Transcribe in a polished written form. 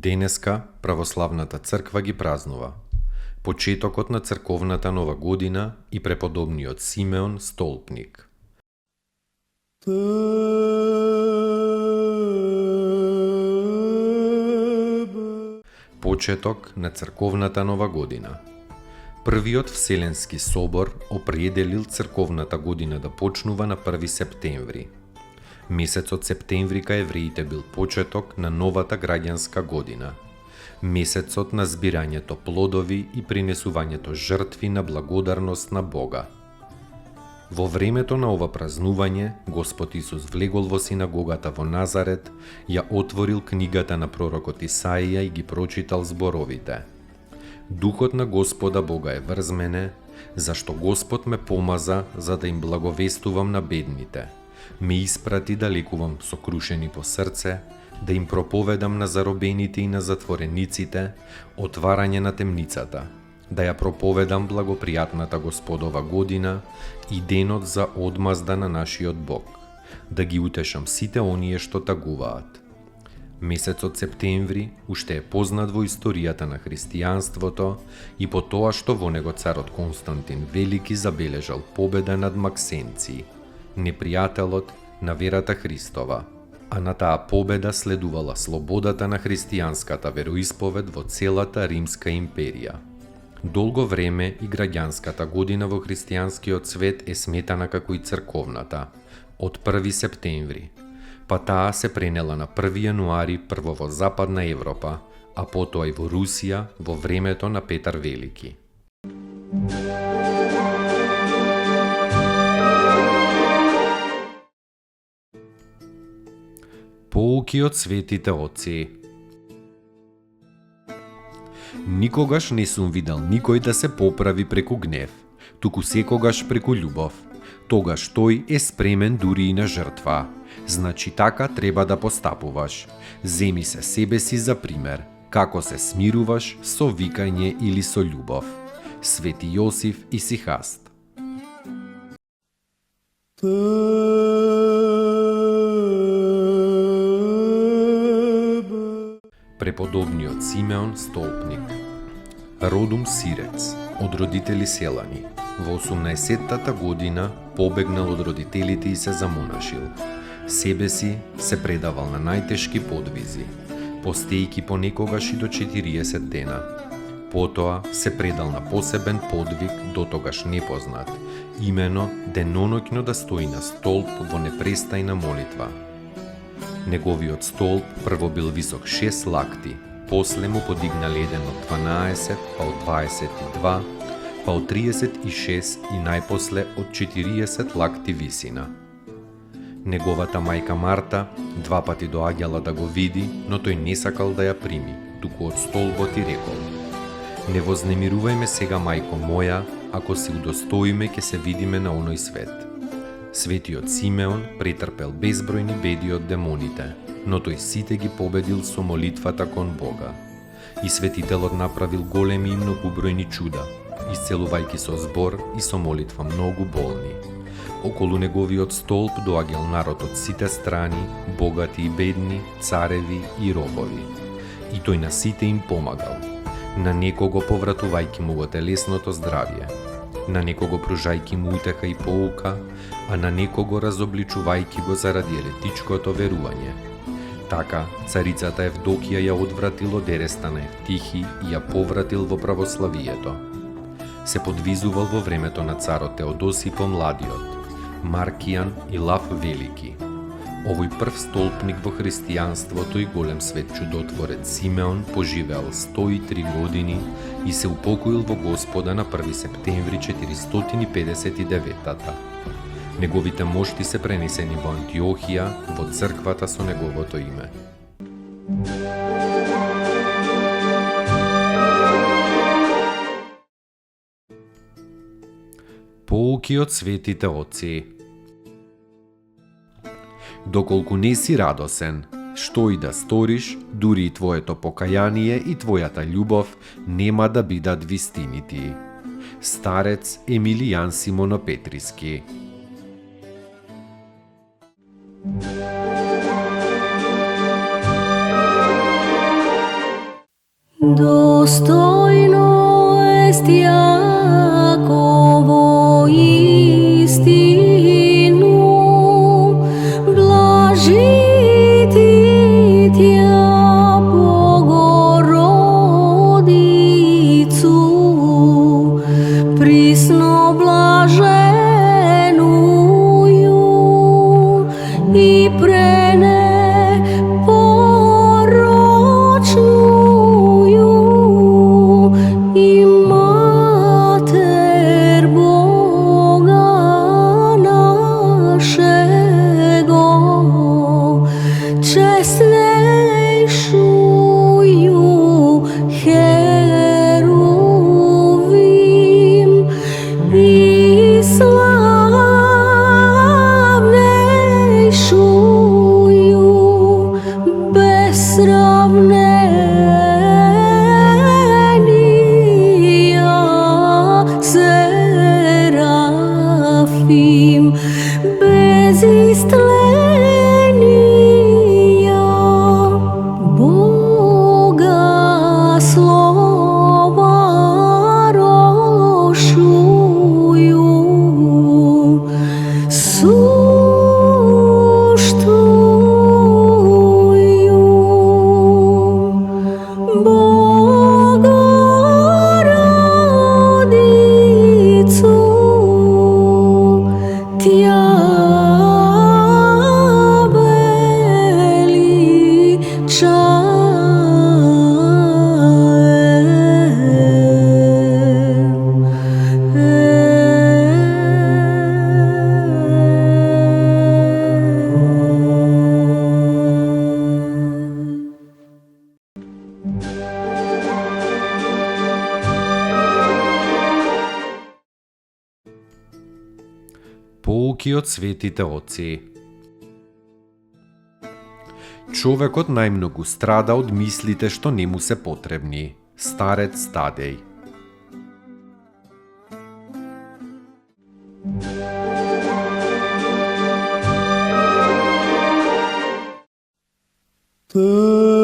Денеска православната црква ги празнува почетокот на црковната нова година и преподобниот Симеон Столпник. Почеток на црковната нова година. Првиот Вселенски собор определил црковната година да почнува на 1 септември. Месецот септември кај евреите бил почеток на новата граѓанска година. Месецот на збирањето плодови и принесувањето жртви на благодарност на Бога. Во времето на ова празнување, Господ Исус влегол во синагогата во Назарет, ја отворил книгата на пророкот Исаија и ги прочитал зборовите. Духот на Господа Бога е врз мене, зашто Господ ме помаза за да им благовестувам на бедните. Ме испрати да лекувам сокрушени по срце, да им проповедам на заробените и на затворениците, отварање на темницата, да ја проповедам благопријатната Господова година и денот за одмазда на нашиот Бог, да ги утешам сите оние што тагуваат. Месецот септември уште е познат во историјата на христијанството и по тоа што во него царот Константин Велики забележал победа над максенци, непријателот на верата Христова, а на таа победа следувала слободата на христијанската вероисповед во целата Римска империја. Долго време и граѓанската година во христијанскиот свет е сметана како и црковната, од 1 септември, па таа се пренела на 1 јануари прво во Западна Европа, а потоа и во Русија во времето на Петар Велики. Поуки од светите отци. Никогаш не сум видел никој да се поправи преку гнев, туку секогаш преку љубов. Тогаш тој е спремен дури и на жртва. Значи така треба да постапуваш. Земи се себе си за пример, како се смируваш со викање или со љубов. Свети Јосиф Исихаст. Преподобниот Симеон Столпник. Родум Сирец, од родители селани. Во 18-тата година побегнал од родителите и се замонашил. Себе си се предавал на најтешки подвизи, постејки понекогаш и до 40 дена. Потоа се предал на посебен подвиг дотогаш непознат, имено деноноќно да стои на столб во непрестајна молитва. Неговиот столб прво бил висок 6 лакти, после му подигнале еден од 12, па од 22, па од 36 и најпосле од 40 лакти висина. Неговата мајка Марта 2 пати доаѓала да го види, но тој не сакал да ја прими, туку од столбот и рекол: "Не вознемирувај ме сега, мајко моја, ако се удостоиме ќе се видиме на оној свет." Светиот Симеон претрпел безбројни беди од демоните, но тој сите ги победил со молитвата кон Бога. И светителот направил големи и многубројни чуда, исцелувајќи со збор и со молитва многу болни. Околу неговиот столб доаѓал народ од сите страни, богати и бедни, цареви и робови. И тој на сите им помагал. На некого повратувајќи му го телесното здравје, на некого пружајќи му утеха и поука, а на некого разобличувајќи го заради еретичкото верување. Така, царицата Евдокија ја одвратил од ереста на Евтихи и ја повратил во православието. Се подвизувал во времето на царот Теодосиј Помладиот, Маркијан и Лав Велики. Овој прв столпник во христијанството и голем свет чудотворец Симеон поживеал 103 години и се упокоил во Господа на 1 септември 459-та. Неговите мошти се пренесени во Антиохија, во црквата со неговото име. Поуки од светите отци. Доколку не си радосен, што и да сториш, дури и твоето покаяние и твојата љубов нема да бидат вистинити. Старец Емилијан Симонопетриски. Достойно est Јаково истину, блажити Тја Богородицу, присно блаженују и пренепорочнују и Матер Бога нашего, честнейшую Херувим и славнейшую без сравнения Серафим, без истления Бога слова рошую, суштую Богородицу, Тја Поуки од светите отци. Човекот најмногу страда од мислите што не му се потребни. Старец Тадеј. Te